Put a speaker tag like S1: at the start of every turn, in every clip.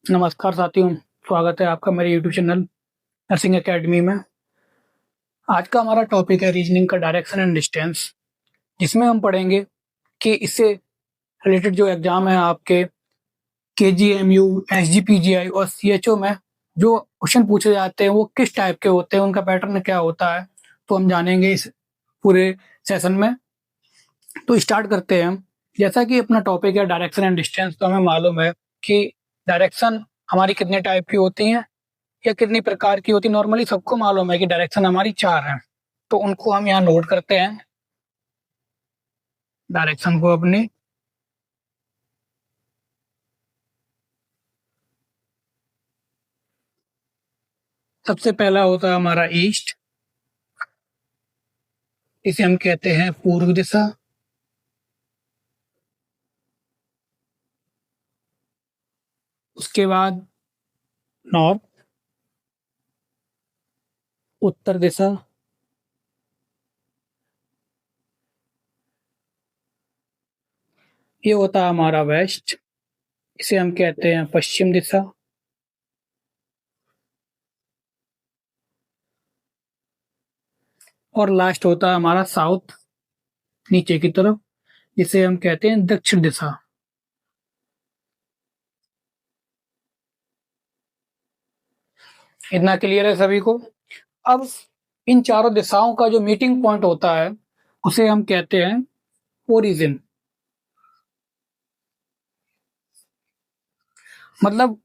S1: नमस्कार साथियों, स्वागत है आपका मेरे यूट्यूब चैनल नर्सिंग एकेडमी में। आज का हमारा टॉपिक है रीजनिंग का डायरेक्शन एंड डिस्टेंस, जिसमें हम पढ़ेंगे कि इससे रिलेटेड जो एग्जाम है आपके केजीएमयू, एसजीपीजीआई और सीएचओ में जो क्वेश्चन पूछे जाते हैं वो किस टाइप के होते हैं, उनका पैटर्न क्या होता है, तो हम जानेंगे इस पूरे सेशन में। तो स्टार्ट करते हैं हम। जैसा कि अपना टॉपिक है डायरेक्शन एंड डिस्टेंस, तो हमें मालूम है कि डायरेक्शन हमारी कितने टाइप की होती हैं या कितनी प्रकार की होती है। नॉर्मली सबको मालूम है कि डायरेक्शन हमारी 4 हैं, तो उनको हम यहाँ नोट करते हैं डायरेक्शन को अपनी। सबसे पहला होता है हमारा ईस्ट, इसे हम कहते हैं पूर्व दिशा। उसके बाद नॉर्थ, उत्तर दिशा। ये होता है हमारा वेस्ट, इसे हम कहते हैं पश्चिम दिशा। और लास्ट होता है हमारा साउथ, नीचे की तरफ, जिसे हम कहते हैं दक्षिण दिशा। इतना क्लियर है सभी को? अब इन चारों दिशाओं का जो मीटिंग पॉइंट होता है उसे हम कहते हैं ओरिजिन। मतलब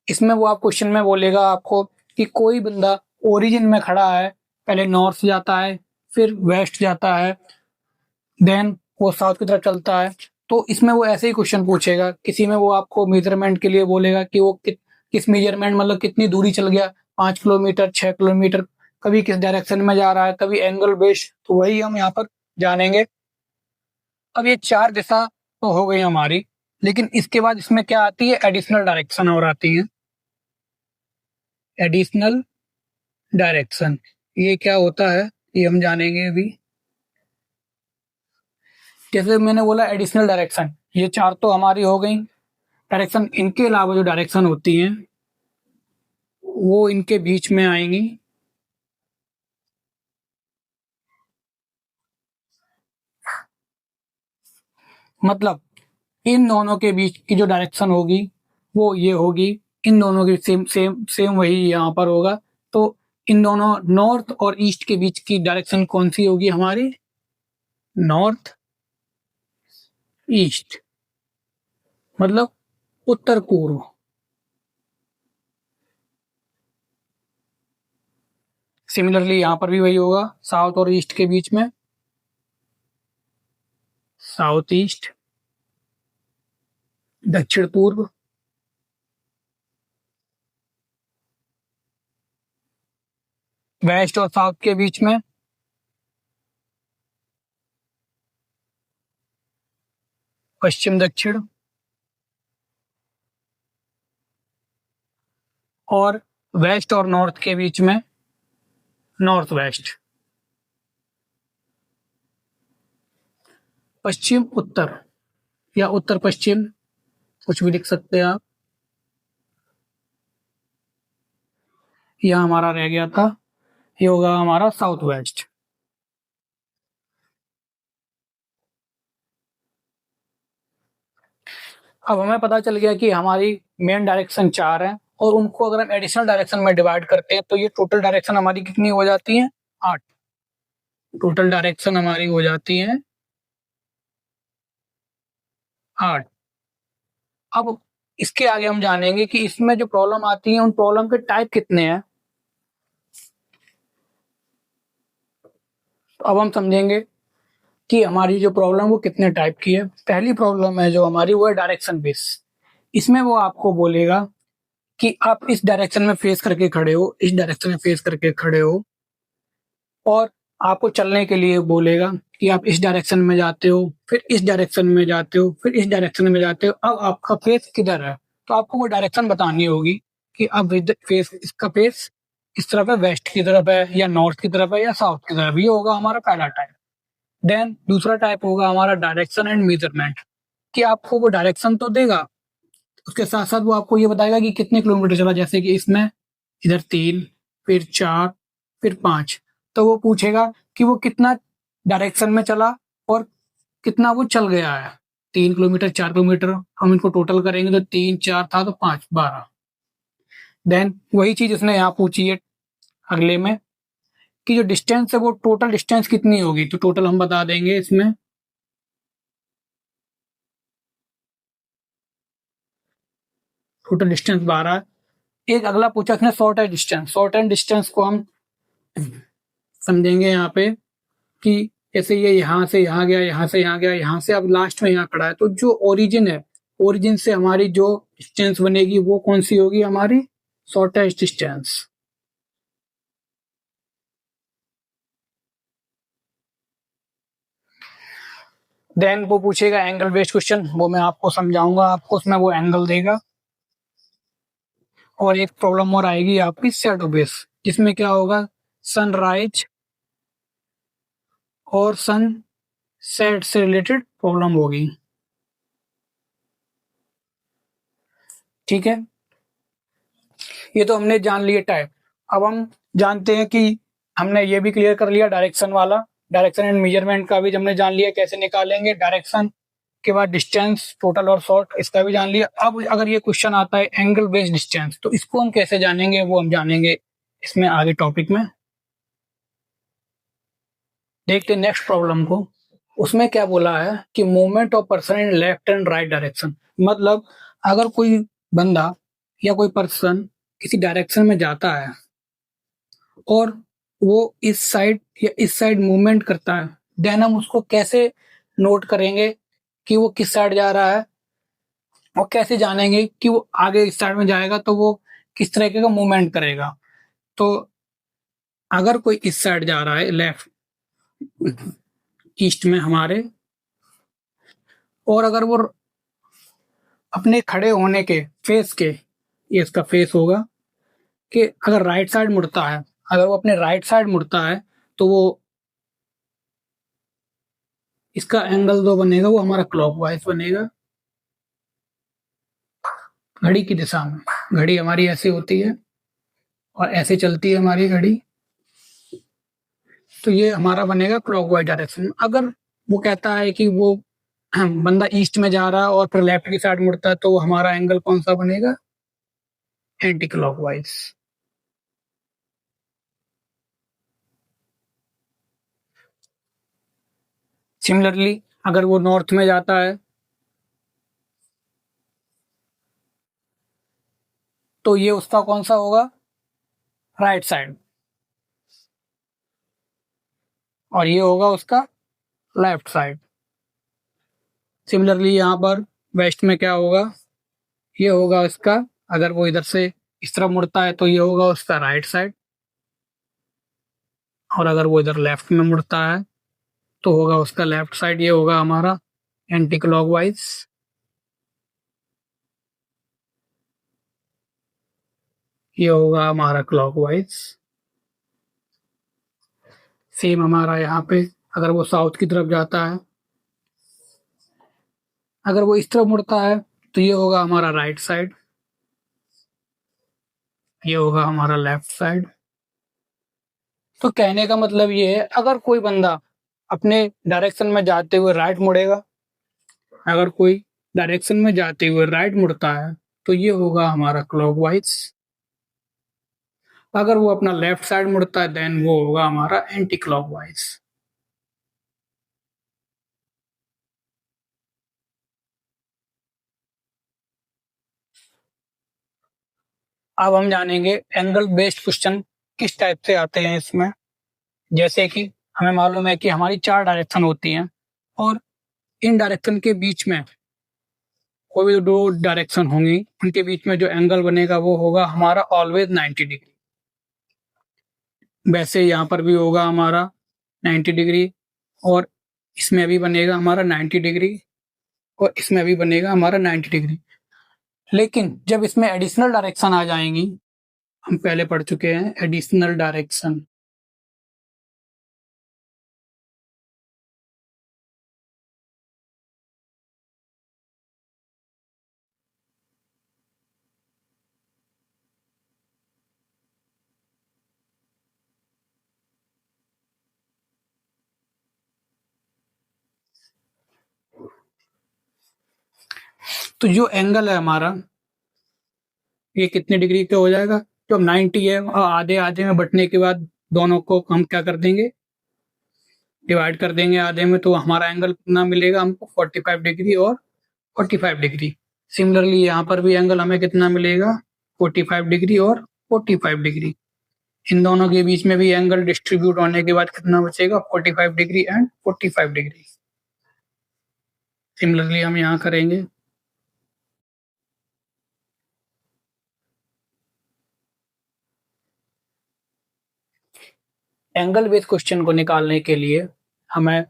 S1: इसमें वो आप क्वेश्चन में बोलेगा आपको कि कोई बंदा ओरिजिन में खड़ा है, पहले नॉर्थ जाता है, फिर वेस्ट जाता है, देन वो साउथ की तरफ चलता है। तो इसमें वो ऐसे ही क्वेश्चन पूछेगा। किसी में वो आपको मेजरमेंट के लिए बोलेगा कि वो किस मेजरमेंट, मतलब कितनी दूरी चल गया, 5 किलोमीटर, 6 किलोमीटर, कभी किस डायरेक्शन में जा रहा है, कभी एंगल बेस्ड। तो वही हम यहाँ पर जानेंगे। अब ये 4 दिशा तो हो गई हमारी, लेकिन इसके बाद इसमें क्या आती है, एडिशनल डायरेक्शन और आती है। एडिशनल डायरेक्शन ये क्या होता है ये हम जानेंगे अभी। जैसे मैंने बोला एडिशनल डायरेक्शन, ये 4 तो हमारी हो गई डायरेक्शन। इनके अलावा जो डायरेक्शन होती हैं वो इनके बीच में आएंगी। मतलब इन दोनों के बीच की जो डायरेक्शन होगी वो ये होगी। इन दोनों की सेम सेम सेम वही यहाँ पर होगा। तो इन दोनों नॉर्थ और ईस्ट के बीच की डायरेक्शन कौन सी होगी हमारी? नॉर्थ ईस्ट, मतलब उत्तर पूर्व। सिमिलरली यहाँ पर भी वही होगा, साउथ और ईस्ट के बीच में साउथ ईस्ट, दक्षिण पूर्व। वेस्ट और साउथ के बीच में पश्चिम दक्षिण। और वेस्ट और नॉर्थ के बीच में नॉर्थ वेस्ट। पश्चिम उत्तर या उत्तर पश्चिम, कुछ भी लिख सकते हैं आप। यह हमारा रह गया था, ये होगा हमारा साउथ वेस्ट। अब हमें पता चल गया कि हमारी मेन डायरेक्शन 4 है, और उनको अगर हम एडिशनल डायरेक्शन में डिवाइड करते हैं तो ये टोटल डायरेक्शन हमारी कितनी हो जाती है? 8। टोटल डायरेक्शन हमारी हो जाती है 8। अब इसके आगे हम जानेंगे कि इसमें जो प्रॉब्लम आती है उन प्रॉब्लम के टाइप कितने हैं। तो अब हम समझेंगे कि हमारी जो प्रॉब्लम वो कितने टाइप की है। पहली प्रॉब्लम है जो हमारी, वो है डायरेक्शन बेस। इसमें वो आपको बोलेगा कि आप इस डायरेक्शन में फेस करके खड़े हो, इस डायरेक्शन में फेस करके खड़े हो, और आपको चलने के लिए बोलेगा कि आप इस डायरेक्शन में जाते हो, फिर इस डायरेक्शन में जाते हो, फिर इस डायरेक्शन में जाते हो। अब आपका फेस किधर है, तो आपको वो डायरेक्शन बतानी होगी कि अब फेस, इसका फेस इस तरफ है, वेस्ट की तरफ है, या नॉर्थ की तरफ है, या साउथ की तरफ। ये होगा हमारा पहला टाइप। देन दूसरा टाइप होगा हमारा डायरेक्शन एंड मेजरमेंट, कि आपको वो डायरेक्शन तो देगा, उसके साथ साथ वो आपको ये बताएगा कि कितने किलोमीटर चला, जैसे कि इसमें इधर 3, फिर 4, फिर 5। तो वो पूछेगा कि वो कितना डायरेक्शन में चला और कितना वो चल गया है। 3 किलोमीटर, 4 किलोमीटर, हम इनको टोटल करेंगे तो 3 4 था तो 5 12। देन वही चीज उसने यहाँ पूछी है अगले में कि जो डिस्टेंस है वो टोटल डिस्टेंस कितनी होगी, तो टोटल हम बता देंगे इसमें। Total distance 12। एक अगला पूछा उसने short and distance. Short and distance को हम समझेंगे यहाँ पे कि जैसे ये यहाँ से यहाँ गया, यहाँ से यहाँ गया, यहाँ से अब लास्ट में यहाँ खड़ा है, तो जो ओरिजिन है, ओरिजिन से हमारी जो डिस्टेंस बनेगी वो कौन सी होगी, हमारी शॉर्टेस्ट डिस्टेंस। देन वो पूछेगा एंगल बेस्ड क्वेश्चन, वो मैं आपको समझाऊंगा, आपको उसमें वो एंगल देगा। और एक प्रॉब्लम और आएगी आपकी शैडो बेस, जिसमें क्या होगा, सनराइज और सन सेट से रिलेटेड प्रॉब्लम होगी। ठीक है, ये तो हमने जान लिए टाइप। अब हम जानते हैं कि हमने ये भी क्लियर कर लिया डायरेक्शन वाला, डायरेक्शन एंड मेजरमेंट का भी हमने जान लिया कैसे निकालेंगे, डायरेक्शन के बाद डिस्टेंस टोटल और शॉर्ट इसका भी जान लिया। अब अगर ये क्वेश्चन आता है एंगल बेस्ड डिस्टेंस, तो इसको हम कैसे जानेंगे वो हम जानेंगे इसमें आगे टॉपिक में। देखते हैं नेक्स्ट प्रॉब्लम को। उसमें क्या बोला है कि movement of person in left and right direction, मतलब अगर कोई बंदा या कोई पर्सन किसी डायरेक्शन में जाता है और वो इस साइड या इस साइड मूवमेंट करता है, देन हम उसको कैसे नोट करेंगे कि वो किस साइड जा रहा है, और कैसे जानेंगे कि वो आगे इस साइड में जाएगा तो वो किस तरीके का मूवमेंट करेगा। तो अगर कोई इस साइड जा रहा है लेफ्ट ईस्ट में हमारे, और अगर वो अपने खड़े होने के फेस के, ये इसका फेस होगा, कि अगर राइट साइड मुड़ता है, अगर वो अपने राइट साइड मुड़ता है तो वो इसका एंगल जो बनेगा वो हमारा क्लॉकवाइज बनेगा, घड़ी की दिशा में। घड़ी हमारी ऐसे होती है और ऐसे चलती है हमारी घड़ी, तो ये हमारा बनेगा क्लॉकवाइज डायरेक्शन में। अगर वो कहता है कि वो बंदा ईस्ट में जा रहा है और फिर लेफ्ट की साइड मुड़ता है, तो हमारा एंगल कौन सा बनेगा, एंटी क्लॉकवाइज। सिमिलरली अगर वो नॉर्थ में जाता है तो ये उसका कौन सा होगा, राइट साइड, और ये होगा उसका लेफ्ट साइड। सिमिलरली यहाँ पर वेस्ट में क्या होगा, ये होगा इसका, अगर वो इधर से इस तरफ मुड़ता है तो ये होगा उसका राइट साइड, और अगर वो इधर लेफ्ट में मुड़ता है तो होगा उसका लेफ्ट साइड, ये होगा हमारा एंटी क्लॉकवाइज। ये होगा हमारा क्लॉकवाइज। सेम हमारा यहाँ पे अगर वो साउथ की तरफ जाता है, अगर वो इस तरफ मुड़ता है तो ये होगा हमारा राइट साइड, ये होगा हमारा लेफ्ट साइड। तो कहने का मतलब ये है, अगर कोई बंदा अपने डायरेक्शन में जाते हुए राइट मुड़ेगा, अगर कोई डायरेक्शन में जाते हुए राइट मुड़ता है तो ये होगा हमारा क्लॉकवाइज। अगर वो अपना लेफ्ट साइड मुड़ता है देन वो होगा हमारा एंटी क्लॉकवाइज। अब हम जानेंगे एंगल बेस्ड क्वेश्चन किस टाइप से आते हैं इसमें। जैसे कि हमें मालूम है कि हमारी 4 डायरेक्शन होती हैं, और इन डायरेक्शन के बीच में कोई भी 2 डायरेक्शन होंगी, उनके बीच में जो एंगल बनेगा वो होगा हमारा ऑलवेज 90 डिग्री। वैसे यहाँ पर भी होगा हमारा 90 डिग्री, और इसमें भी बनेगा हमारा 90 डिग्री, और इसमें भी बनेगा हमारा 90 डिग्री। लेकिन जब इसमें एडिशनल डायरेक्शन आ जाएंगी, हम पहले पढ़ चुके हैं एडिशनल डायरेक्शन। तो जो एंगल है हमारा ये कितने डिग्री का हो जाएगा? तो 90 है और आधे आधे में बंटने के बाद दोनों को हम क्या कर देंगे, डिवाइड कर देंगे आधे में, तो हमारा एंगल कितना मिलेगा हमको? 45 डिग्री और 45 डिग्री। सिमिलरली यहाँ पर भी एंगल हमें कितना मिलेगा? 45 डिग्री और 45 डिग्री। इन दोनों के बीच में भी एंगल डिस्ट्रीब्यूट होने के बाद कितना बचेगा? 45 डिग्री एंड 45 डिग्री। सिमिलरली हम यहाँ करेंगे। एंगल बेस्ड क्वेश्चन को निकालने के लिए हमें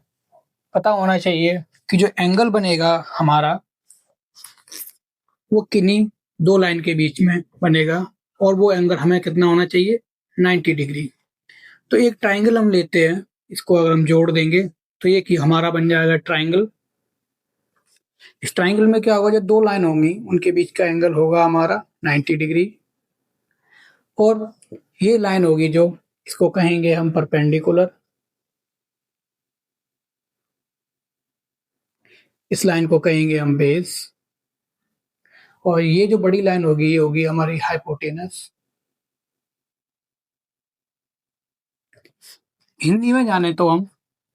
S1: पता होना चाहिए कि जो एंगल बनेगा हमारा वो किन्हीं दो लाइन के बीच में बनेगा और वो एंगल हमें कितना होना चाहिए? 90 डिग्री। तो एक ट्राइंगल हम लेते हैं, इसको अगर हम जोड़ देंगे तो ये कि हमारा बन जाएगा ट्राइंगल। इस ट्राइंगल में क्या होगा? जो दो लाइन होंगी उनके बीच का एंगल होगा हमारा 90 डिग्री और ये लाइन होगी जो, इसको कहेंगे हम परपेंडिकुलर। इस लाइन को कहेंगे हम बेस और ये जो बड़ी लाइन होगी ये होगी हमारी हाइपोटेनस। हिंदी में जाने तो हम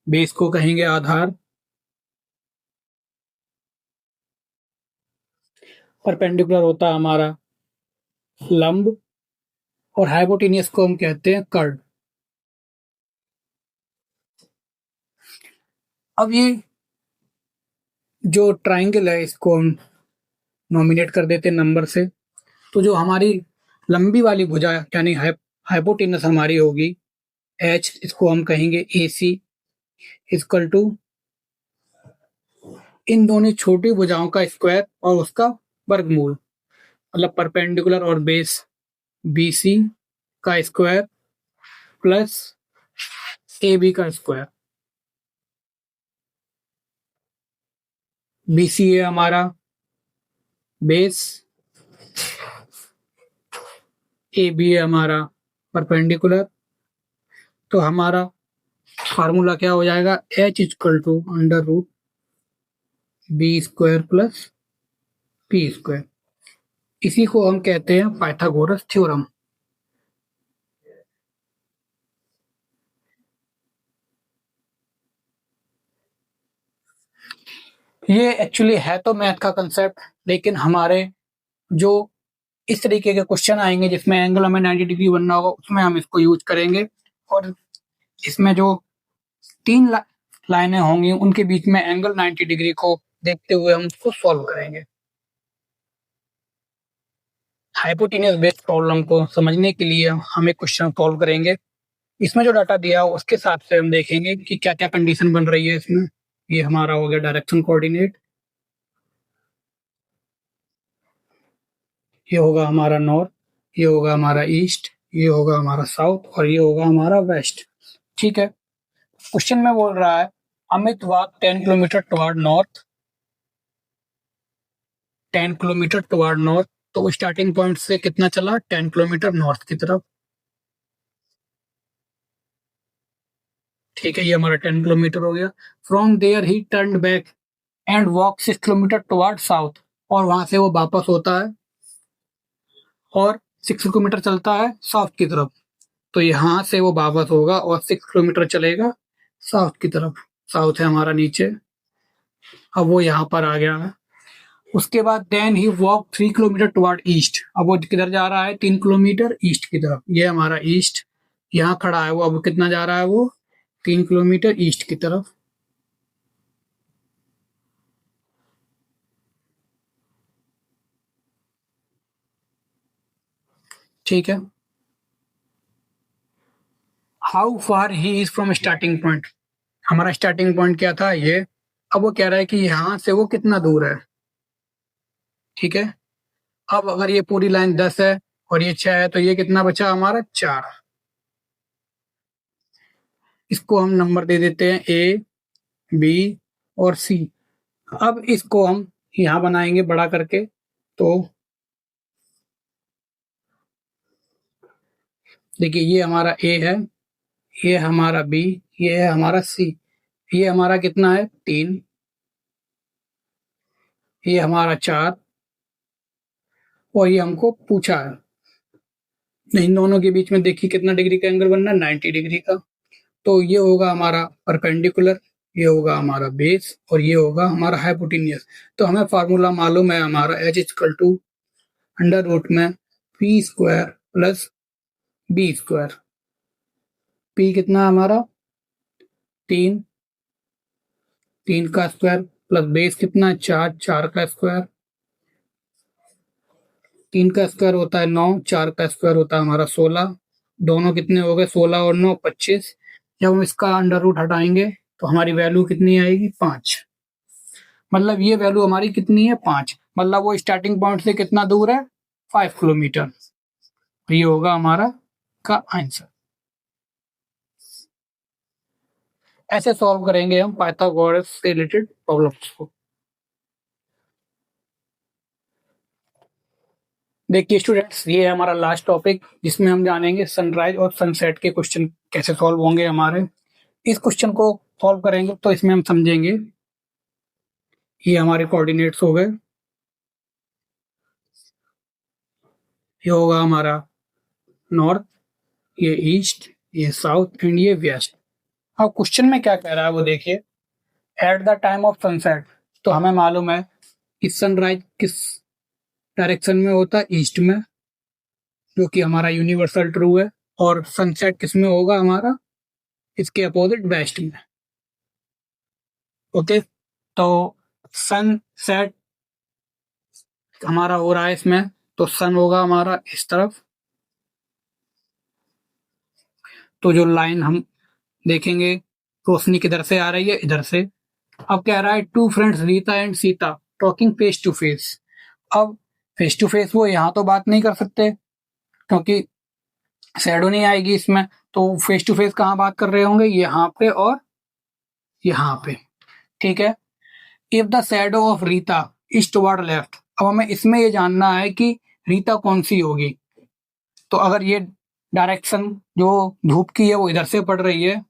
S1: बेस को कहेंगे आधार, परपेंडिकुलर होता है हमारा लंब और हाइपोटेनियस को हम कहते हैं कर्ड। अब ये जो ट्राइंगल है इसको हम नॉमिनेट कर देते हैं नंबर से। तो जो हमारी लंबी वाली भुजा यानी हाइपोटेनस हमारी होगी H, इसको हम कहेंगे AC इक्वल टू इन दोनों छोटी भुजाओं का स्क्वायर और उसका वर्गमूल, मतलब परपेंडिकुलर और बेस BC का स्क्वायर प्लस AB का स्क्वायर। BC है हमारा बेस, AB है हमारा परपेंडिकुलर। तो हमारा फार्मूला क्या हो जाएगा? H equal to under root B square plus P square. इसी को हम कहते हैं पाइथागोरस थ्योरम। ये एक्चुअली है तो मैथ का कंसेप्ट, लेकिन हमारे जो इस तरीके के क्वेश्चन आएंगे जिसमें एंगल हमें 90 डिग्री बनना होगा उसमें हम इसको यूज करेंगे और इसमें जो तीन लाइनें होंगी उनके बीच में एंगल 90 डिग्री को देखते हुए हम उसको सॉल्व करेंगे। हाइपोटेन्यूस बेस्ड प्रॉब्लम को समझने के लिए हम एक क्वेश्चन सॉल्व करेंगे। इसमें जो डाटा दिया हो उसके हिसाब से हम देखेंगे कि क्या क्या कंडीशन बन रही है इसमें। ये हमारा हो गया डायरेक्शन कोऑर्डिनेट, ये होगा हमारा नॉर्थ, ये होगा हमारा ईस्ट, ये होगा हमारा साउथ और ये होगा हमारा वेस्ट। ठीक है। क्वेश्चन में बोल रहा है Amit walk 10 kilometre toward north, 10 kilometre toward north. तो स्टार्टिंग पॉइंट से कितना चला? 10 किलोमीटर नॉर्थ की तरफ। ठीक है, ये हमारा 10 किलोमीटर हो गया। From there he turn back and walk 6 kilometre toward south, और वहां से वो वापस होता है और 6 किलोमीटर चलता है साउथ की तरफ। तो यहाँ से वो वापस होगा और 6 किलोमीटर चलेगा साउथ की तरफ। साउथ है हमारा नीचे, अब वो यहाँ पर आ गया है। उसके बाद then he walk 3 kilometre toward east. अब वो किधर जा रहा है? 3 किलोमीटर ईस्ट की तरफ। ये हमारा ईस्ट, यहाँ खड़ा है वो। अब कितना जा रहा है वो? 3 किलोमीटर ईस्ट की तरफ। ठीक है। How far he is from starting point. हमारा स्टार्टिंग पॉइंट क्या था? ये। अब वो कह रहा है कि यहाँ से वो कितना दूर है। ठीक है। अब अगर ये पूरी लाइन 10 है और ये 6 है तो ये कितना बचा हमारा? 4। इसको हम नंबर दे देते हैं A, B और C। अब इसको हम यहाँ बनाएंगे बड़ा करके। तो देखिए, ये हमारा A है, ये हमारा B, ये है हमारा C। ये हमारा कितना है? 3। ये हमारा 4 और ये हमको पूछा है। इन दोनों के बीच में देखिए कितना डिग्री का एंगल बनना है, 90 डिग्री का। तो ये होगा हमारा परपेंडिकुलर, ये होगा हमारा बेस और ये होगा हमारा हाइपोटेन्यूस। तो हमें फार्मूला मालूम है हमारा H equal to under root में p square plus b square. P कितना है हमारा 3, 3 का स्क्वायर प्लस बेस कितना है 4, 4 का स्क्वायर। 3 का स्क्वायर होता है 9, 4 का स्क्वायर होता है हमारा 16। दोनों कितने हो गए 16 और 9 25। जब हम इसका अंडर रूट हटाएंगे तो हमारी वैल्यू कितनी आएगी 5। मतलब ये वैल्यू हमारी कितनी है 5। मतलब वो स्टार्टिंग पॉइंट से कितना दूर है 5 किलोमीटर। ये होगा हमारा का आंसर। ऐसे सॉल्व करेंगे हम पाइथागोरस से रिलेटेड प्रॉब्लम्स को। देखिए स्टूडेंट्स, ये है हमारा लास्ट टॉपिक जिसमें हम जानेंगे सनराइज और सनसेट के क्वेश्चन कैसे सॉल्व होंगे हमारे। इस क्वेश्चन को सॉल्व करेंगे तो इसमें हम समझेंगे ये हमारे कोऑर्डिनेट्स हो गए, ये होगा हमारा नॉर्थ, ये ईस्ट, ये साउथ एंड ये वेस्ट। अब क्वेश्चन में क्या कह रहा है वो देखिए। At the time of sunset, तो हमें मालूम है कि सनराइज किस डायरेक्शन में होता है, ईस्ट में, जो कि हमारा यूनिवर्सल ट्रू है। और सनसेट किस में होगा हमारा, इसके अपोजिट वेस्ट में। ओके, तो सनसेट हमारा हो रहा है इसमें, तो सन होगा हमारा इस तरफ। तो जो लाइन हम देखेंगे रोशनी किधर से आ रही है, इधर से। अब कह रहा है two friends Rita and Sita talking face to face. अब फेस टू फेस वो यहाँ तो बात नहीं कर सकते क्योंकि शैडो नहीं आएगी इसमें। तो फेस टू फेस कहाँ बात कर रहे होंगे, यहाँ पे और यहाँ पे। ठीक है। If the shadow of Rita is toward left, अब हमें इसमें ये जानना है कि रीता कौन सी होगी। तो अगर ये डायरेक्शन जो धूप की है वो इधर से पड़ रही है,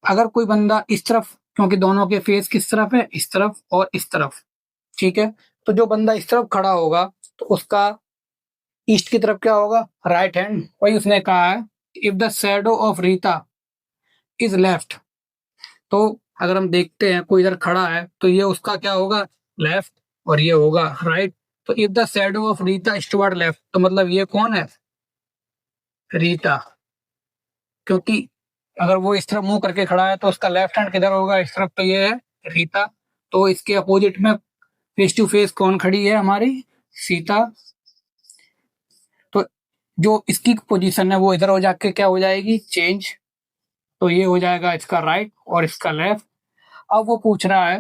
S1: अगर कोई बंदा इस तरफ, क्योंकि दोनों के फेस किस तरफ है, इस तरफ और इस तरफ। ठीक है। तो जो बंदा इस तरफ खड़ा होगा तो उसका ईस्ट की तरफ क्या होगा, राइट हैंड। वही उसने कहा है if the shadow of Rita is left. तो अगर हम देखते हैं कोई इधर खड़ा है तो ये उसका क्या होगा, लेफ्ट, और ये होगा राइट। तो if the shadow of Rita is toward left, तो मतलब ये कौन है, रीता। क्योंकि अगर वो इस तरफ मुंह करके खड़ा है तो उसका लेफ्ट हैंड किधर होगा, इस तरफ। तो ये है रीता। तो इसके अपोजिट में फेस टू फेस कौन खड़ी है, हमारी सीता। तो जो इसकी पोजीशन है वो इधर हो जाके क्या हो जाएगी, चेंज। तो ये हो जाएगा इसका राइट और इसका लेफ्ट। अब वो पूछ रहा है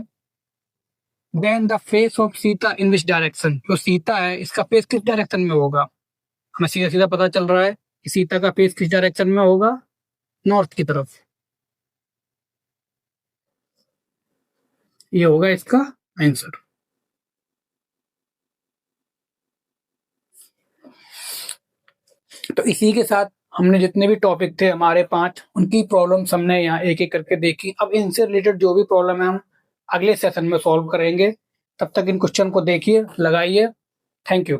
S1: then the face of Sita in which direction. जो सीता है इसका फेस किस डायरेक्शन में होगा। हमें सीधा सीधा पता चल रहा है कि सीता का फेस किस डायरेक्शन में होगा, नॉर्थ की तरफ। ये होगा इसका आंसर। तो इसी के साथ हमने जितने भी टॉपिक थे हमारे 5, उनकी प्रॉब्लम्स हमने यहाँ एक एक करके देखी। अब इनसे रिलेटेड जो भी प्रॉब्लम है हम अगले सेशन में सॉल्व करेंगे। तब तक इन क्वेश्चन को देखिए, लगाइए। Thank you.